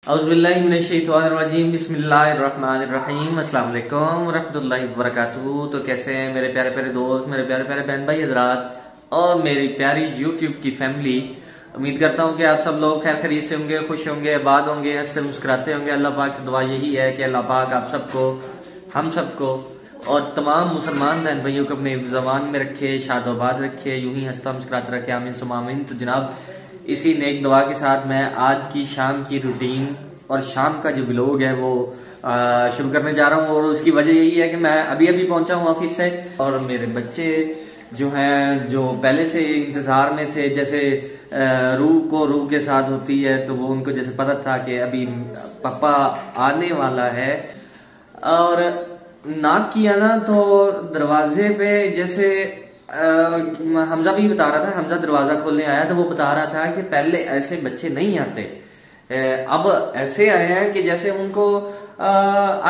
औज़ुबिल्लाहिमिनश्शैतानिर्रजीम बिस्मिल्लाहिर्रहमानिर्रहीम अस्सलाम वालेकुम रहमतुल्लाहि वबरकातुहू। तो कैसे हैं मेरे प्यारे प्यारे दोस्त, मेरे प्यारे प्यारे बहन भाई हजरात और मेरी प्यारी यूट्यूब की फैमिली। उम्मीद करता हूँ कि आप सब लोग खैर खैरियत से होंगे, खुश होंगे, आबाद होंगे, हंसते मुस्कुराते होंगे। अल्लाह पाक से दुआ यही है कि अल्लाह पाक आप सबको, हम सबको और तमाम मुसलमान बहन भाइयों को अपने ज़बान में रखे, शादोबाद रखे, यूं ही हंसता मुस्कुराता रखे। आमीन सुम्मा आमीन। तो जनाब इसी नेक दुआ के साथ मैं आज की शाम की रूटीन और शाम का जो व्लॉग है वो शुरू करने जा रहा हूँ। और उसकी वजह यही है कि मैं अभी अभी पहुंचा हूँ ऑफिस से और मेरे बच्चे जो हैं, जो पहले से इंतजार में थे, जैसे रूह के साथ होती है, तो वो उनको जैसे पता था कि अभी पापा आने वाला है। और नाक किया ना तो दरवाजे पे जैसे हमजा भी बता रहा था, हमजा दरवाजा खोलने आया तो वो बता रहा था कि पहले ऐसे बच्चे नहीं आते, अब ऐसे आए हैं कि जैसे उनको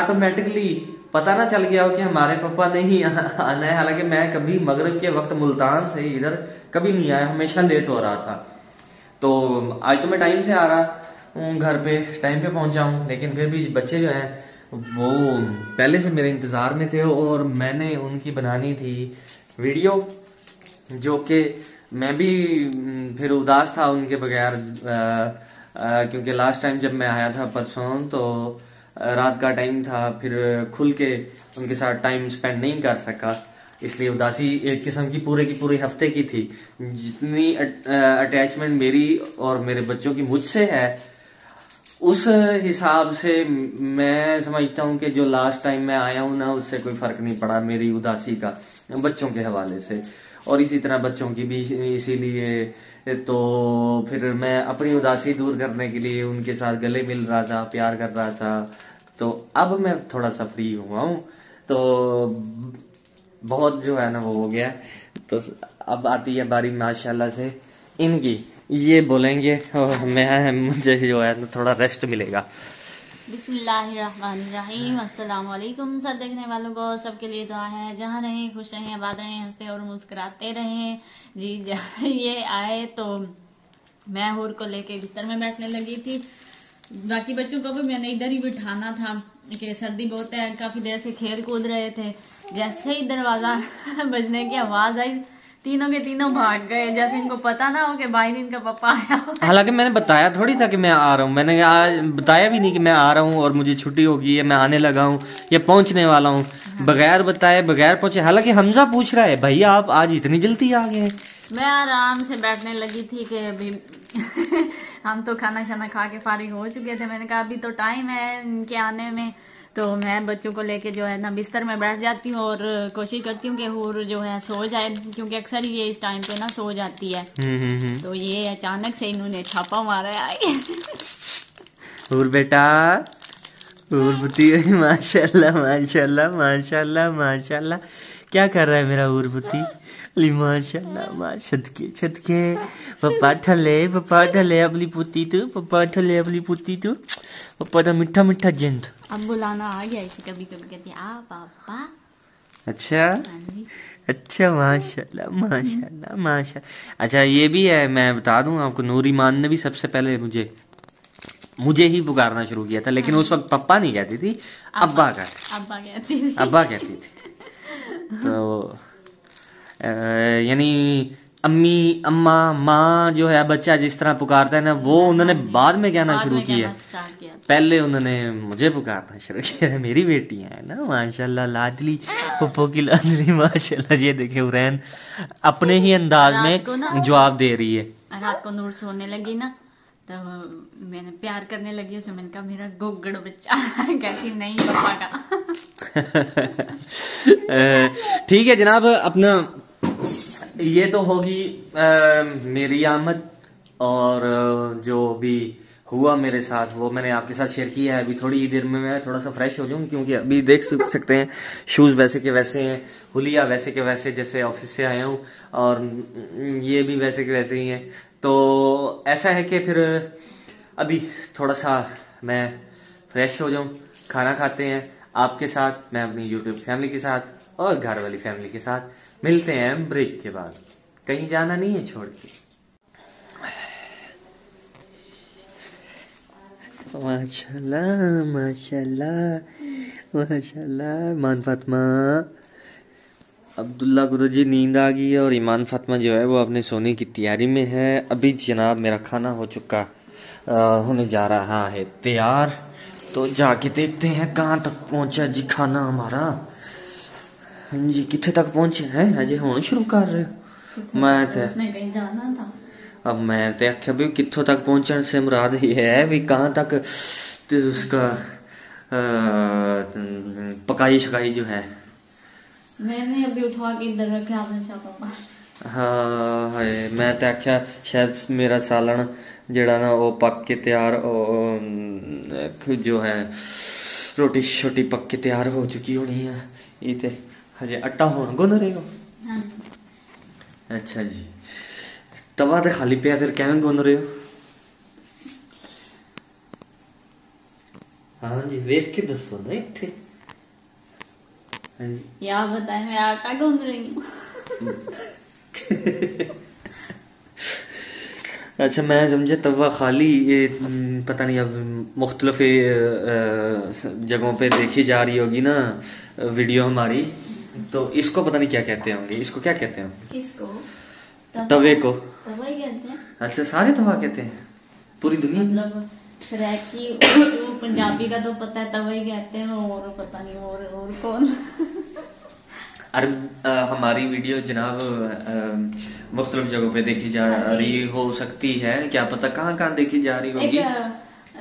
ऑटोमेटिकली पता ना चल गया हो कि हमारे पापा ने ही आना है। हालांकि मैं कभी मगरिब के वक्त मुल्तान से इधर कभी नहीं आया, हमेशा लेट हो रहा था। तो आज तो मैं टाइम से आ रहा हूँ, घर पे टाइम पे पहुंचा हूँ, लेकिन फिर भी बच्चे जो हैं वो पहले से मेरे इंतजार में थे और मैंने उनकी बनानी थी वीडियो, जो कि मैं भी फिर उदास था उनके बगैर, क्योंकि लास्ट टाइम जब मैं आया था परसों तो रात का टाइम था, फिर खुल के उनके साथ टाइम स्पेंड नहीं कर सका, इसलिए उदासी एक किस्म की पूरे हफ्ते की थी। जितनी अटैचमेंट मेरी और मेरे बच्चों की मुझसे है, उस हिसाब से मैं समझता हूँ कि जो लास्ट टाइम मैं आया हूँ ना, उससे कोई फर्क नहीं पड़ा मेरी उदासी का बच्चों के हवाले से। और इसी तरह बच्चों की भी, इसीलिए तो फिर मैं अपनी उदासी दूर करने के लिए उनके साथ गले मिल रहा था, प्यार कर रहा था। तो अब मैं थोड़ा सा फ्री हुआ हूँ, तो बहुत जो है ना वो हो गया। तो अब आती है बारी माशाल्लाह से इनकी, ये बोलेंगे और मुझे जो है ना थोड़ा रेस्ट मिलेगा। बिस्मिल्लाहिर्रहमानिर्रहीम। अस्सलाम वालेकुम सब देखने वालों को, सबके लिए दुआ है, जहाँ रहें खुश रहें, आबाद रहें, हंसते और मुस्कुराते रहें। जी ये आए तो मैं हूर को लेके बिस्तर में बैठने लगी थी। बाकी बच्चों को भी मैंने इधर ही बिठाना था कि सर्दी बहुत है, काफी देर से खेल कूद रहे थे। जैसे ही दरवाजा बजने की आवाज आई, तीनों के तीनों भाग गए, जैसे इनको पता ना हो कि बाहर इनका पापा आया। हालांकि मैंने बताया थोड़ी था कि मैं आ रहा हूँ, मैंने आज बताया भी नहीं कि मैं आ रहा हूँ और मुझे छुट्टी होगी है, मैं आने लगा हूँ या पहुंचने वाला हूँ। बगैर बताए, बगैर पहुंचे। हालांकि हमजा पूछ रहा है, भैया आप आज इतनी जल्दी आ गए? मैं आराम से बैठने लगी थी कि अभी हम तो खाना शाना खा के फारिग हो चुके थे। मैंने कहा अभी तो टाइम है इनके आने में, तो मैं बच्चों को लेके जो है ना बिस्तर में बैठ जाती हूँ और कोशिश करती हूँ कि हूर जो है सो जाए, क्योंकि अक्सर ये इस टाइम पे ना सो जाती है। तो ये अचानक से इन्होंने छापा मारा है। हूर बेटा, हूर बुती, माशाल्लाह माशाल्लाह माशाल्लाह माशाल्लाह। क्या कर रहा है मेरा हूर बुती? माशाल्लाह मां छतके पप्पा ठले अपनी पुती तू, पप्पा ठले अपनी पुती तू, पप्पा का मीठा मीठा जिंद। अब बुलाना आ गया इसे, कभी कभी कहती है आ पापा। अच्छा अच्छा, माशाल्लाह माशाल्लाह माशाल्लाह। अच्छा ये भी है, मैं बता दूं आपको, नूर ईमान ने भी सबसे पहले मुझे ही पुकारना शुरू किया था, लेकिन उस वक्त पप्पा नहीं कहती थी, अब्बा कहती थी। तो यानी अम्मी, अम्मा, माँ जो है बच्चा जिस तरह पुकारता है ना, वो उन्होंने बाद में कहना शुरू किया। पहले उन्होंने मुझे पुकारना शुरू किया। मेरी बेटी है ना माशाल्लाह, लाडली पप्पो की लाडली माशाल्लाह। ये देखे हुरैन अपने ही अंदाज में जवाब दे रही है। रात को नूर सोने लगी ना, तो मैंने प्यार करने लगी उसे, मैंने कहा मेरा गोगड़ बच्चा। कहती नहीं पापा का। ठीक है जनाब, अपना ये तो होगी मेरी आमद, और जो भी हुआ मेरे साथ वो मैंने आपके साथ शेयर किया है। अभी थोड़ी देर में मैं थोड़ा सा फ्रेश हो जाऊँ, क्योंकि अभी देख सकते हैं शूज वैसे के वैसे हैं, हुलिया वैसे के वैसे जैसे ऑफिस से आया हूँ, और ये भी वैसे के वैसे ही हैं। तो ऐसा है कि फिर अभी थोड़ा सा मैं फ्रेश हो जाऊँ, खाना खाते हैं आपके साथ, मैं अपनी यूट्यूब फैमिली के साथ और घर वाली फैमिली के साथ। मिलते हैं ब्रेक के बाद, कहीं जाना नहीं है छोड़ के। माशाल्लाह माशाल्लाह माशाल्लाह। ईमान फातिमा, अब्दुल्ला गुरुजी नींद आ गई है और ईमान फातिमा जो है वो अपने सोने की तैयारी में है। अभी जनाब मेरा खाना हो चुका होने जा रहा है तैयार, तो जाके देखते हैं कहाँ तक पहुंचा जी खाना हमारा। हाँ जी, कितने तक पहुंचे हैं? अजय होने शुरू कर रहे हो? मैं तो कहीं जाना था। अब मैं तो आख्या भी कितों तक पहुंचने से मुराद ये है भी कहाँ तक उसका पकाई शकाई जो है। मैंने अभी उठवा के इधर रखे आपने छापा। हाँ है, मैं तो आख्या शायद मेरा सालन जड़ा ना वो पक के तैयार जो है रोटी छोटी पक के तैयार हो चुकी होनी है। ये तो हजे आटा होन को न रहेगा। हाँ। अच्छा जी, तवा तो खाली पिया, फिर कैਵੇਂ गुन रहे हो? हाँ जी, वेख के दसो ना इत्थे। हाँ जी, या बताए मैं आटा गूंद रही हूँ। अच्छा, मैं समझे तवा खाली, ये पता नहीं अब मुख्तलिफ जगहों पे देखी जा रही होगी ना वीडियो हमारी, तो इसको पता नहीं क्या कहते होंगे। इसको क्या कहते हैं? किसको? तवे को तवा ही कहते हैं। अच्छा, सारे तवा कहते हैं पूरी दुनिया? मतलब फ्रैकी पंजाबी का तो पता है, तवा ही कहते हैं, और पता नहीं और कौन। अरे हमारी वीडियो जनाब मुख्तलिफ जगहों पे देखी जा रही हो सकती है, क्या पता कहाँ कहाँ देखी जा रही होगी।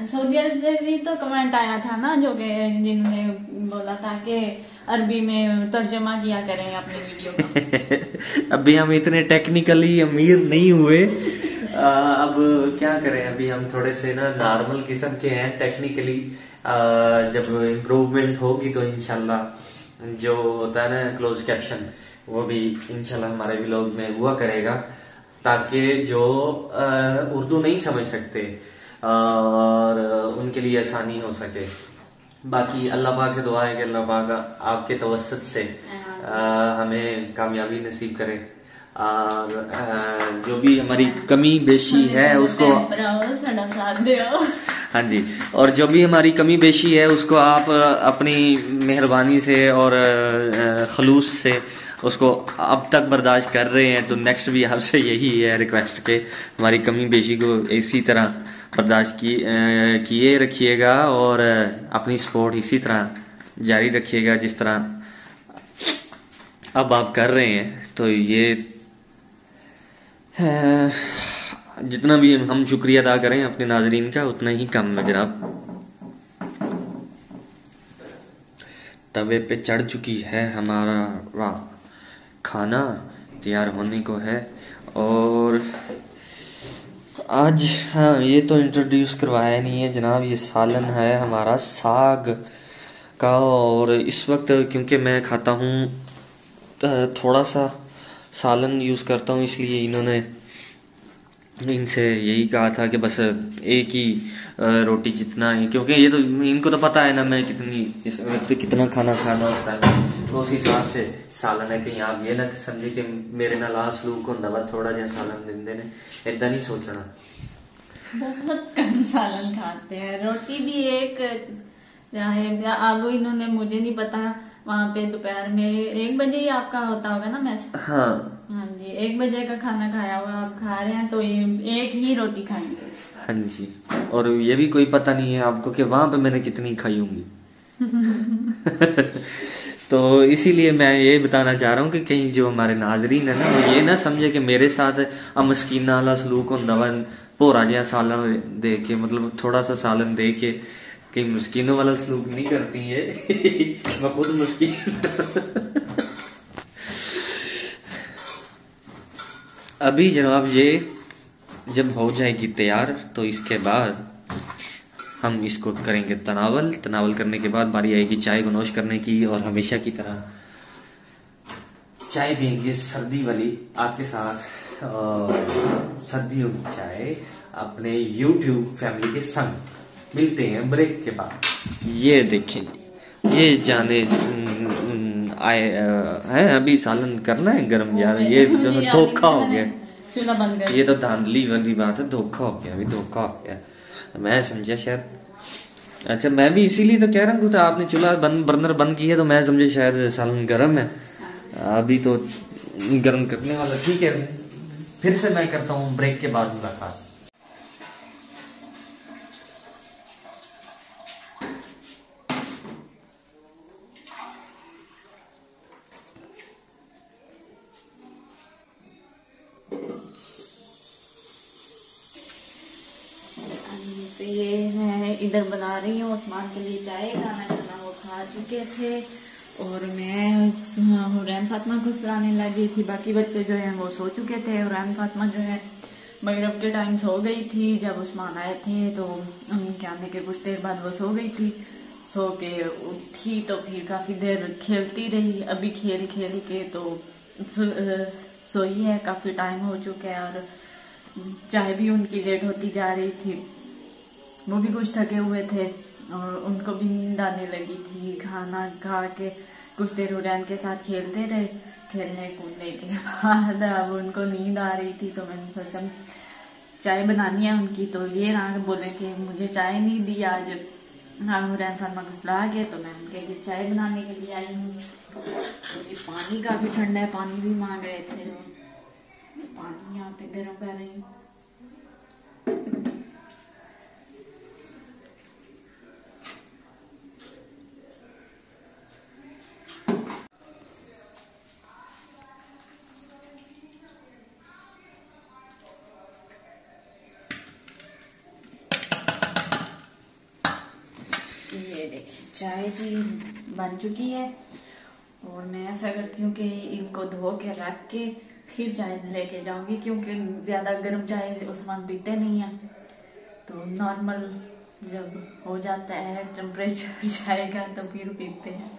सऊदी अरब से भी तो कमेंट आया था ना, जो कि जिन्होंने बोला था कि अरबी में तर्जमा किया करें अपनी वीडियो का। अभी हम इतने टेक्निकली अमीर नहीं हुए। अब क्या करें, अभी हम थोड़े से ना नॉर्मल किस्म के हैं टेक्निकली। जब इम्प्रूवमेंट होगी तो इंशाल्लाह जो होता है ना क्लोज कैप्शन, वो भी इंशाल्लाह हमारे व्लॉग में हुआ करेगा, ताकि जो उर्दू नहीं समझ सकते और उनके लिए आसानी हो सके। बाकी अल्लाह पाक से दुआ है कि अल्लाह पाक आपके तवस्सुत से हमें कामयाबी नसीब करे, और जो भी हमारी कमी बेशी है उसको हाँ जी, और जो भी हमारी कमी बेशी है उसको आप अपनी मेहरबानी से और खलूस से उसको अब तक बर्दाश्त कर रहे हैं, तो नेक्स्ट भी आपसे यही है रिक्वेस्ट के हमारी कमी बेशी को इसी तरह बर्दाश्त किए रखिएगा और अपनी सपोर्ट इसी तरह जारी रखिएगा जिस तरह अब आप कर रहे हैं। तो ये जितना भी हम शुक्रिया अदा करें अपने नाजरीन का उतना ही कम है जनाब। तवे पे चढ़ चुकी है हमारा खाना, तैयार होने को है। और आज हाँ, ये तो इंट्रोड्यूस करवाया नहीं है जनाब, ये सालन है हमारा साग का। और इस वक्त क्योंकि मैं खाता हूँ थोड़ा सा सालन यूज़ करता हूँ, इसलिए इन्होंने इनसे यही कहा था कि बस एक ही रोटी जितना ही, क्योंकि ये तो इनको तो पता है ना मैं इस वक्त कितना खाना खाना होता है, तो उस हिसाब से सालन है। कहीं आप ये ना समझे कि मेरे नाल आ सलूक होंदा वा थोड़ा जिहा सालन दिंदे ने, इदां नहीं सोचना। बहुत कम सालन खाते हैं, रोटी भी एक चाहे आलू, इन्होंने मुझे नहीं पता वहाँ पे दोपहर में 1 बजे ही आपका होता होगा ना मैस? हाँ हाँ जी, 1 बजे का खाना खाया हुआ आप खा रहे हैं, तो ये एक ही रोटी खाएंगे। हाँ जी, और ये भी कोई पता नहीं है आपको कि वहां पे मैंने कितनी खाई होंगी। तो इसीलिए मैं ये बताना चाह रहा हूँ कि कहीं जो हमारे नाजरीन है ना वो ये ना समझे कि मेरे साथ मस्कीना वाला सलूक होंदा वा, भोरा जिहा सालन दे के, मतलब थोड़ा सा सालन दे के कहीं मस्कीनों वाला सलूक नहीं करती है। मैं खुद मस्कीन। अभी जनाब ये जब हो जाएगी तैयार तो इसके बाद हम इसको करेंगे तनावल करने के बाद बारी आएगी चाय को नोश करने की, और हमेशा की तरह चाय पियेंगे सर्दी वाली आपके साथ, और सर्दियों की चाय अपने YouTube फैमिली के संग। मिलते हैं ब्रेक के बाद। ये देखें, ये जाने आए हैं, अभी सालन करना है गरम यार, ये धोखा हो गया, चूल्हा बंद कर, ये तो धांधली वाली बात है, धोखा हो गया, अभी धोखा हो गया। मैं समझा शायद अच्छा, मैं भी इसीलिए तो कह रहा हूँ, तो आपने चूल्हा बर्नर बंद किया तो मैं समझे शायद सालन गर्म है। अभी तो गर्म करने वाला। ठीक है, फिर से मैं करता हूँ ब्रेक के बाद मुलाकात। तो ये मैं इधर बना रही हूँ उस्मान के लिए चाय। खाना शाना वो खा चुके थे और मैं हुरैन फातिमा को सुलाने लगी थी। बाकी बच्चे जो हैं वो सो चुके थे। हुरैन फातिमा जो है मगरिब के टाइम सो गई थी। जब उस्मान आए थे तो उनके आने के कुछ देर बाद वो सो गई थी। सो के उठी तो फिर काफ़ी देर खेलती रही। अभी खेल खेल के तो सोई है। काफ़ी टाइम हो चुका है और चाय भी उनकी लेट होती जा रही थी। वो भी कुछ थके हुए थे और उनको भी नींद आने लगी थी। खाना खा के कुछ देर हुरैन के साथ खेलते रहे। खेलने कूदने के बाद अब उनको नींद आ रही थी तो मैंने सोचा चाय बनानी है उनकी। तो ये ना बोले कि मुझे चाय नहीं दी आज। हाँ, हुरैन फातिमा को सुला के तो मैं उनके लिए चाय बनाने के लिए आई हूँ। तो ये पानी काफ़ी ठंडा है, पानी भी मांग रहे थे तो पानी यहाँ पे गर्म कर रही हूँ। ये देखिए चाय जी बन चुकी है और मैं ऐसा करती हूँ कि इनको धो के रख के फिर चाय लेके जाऊंगी, क्योंकि ज़्यादा गर्म चाय उस्मान पीते नहीं है। तो नॉर्मल जब हो जाता है टेम्परेचर चाय का तो फिर पीते हैं।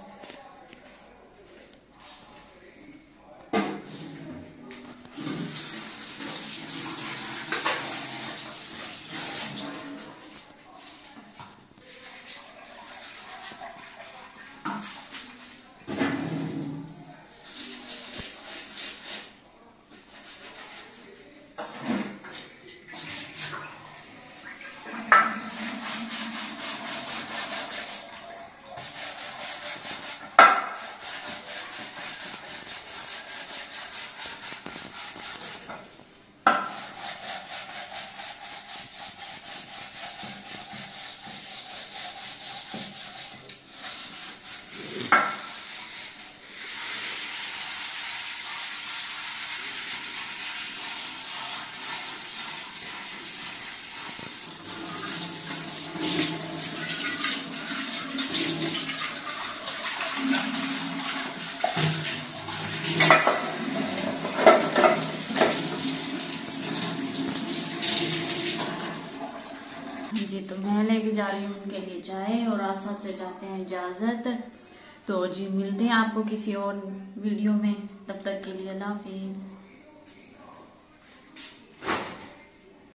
जी, तो मैं लेके जा रही हूँ उनके लिए चाय और आप सबसे चाहते हैं इजाज़त। तो जी मिलते हैं आपको किसी और वीडियो में, तब तक के लिए अल्लाह हाफिज़।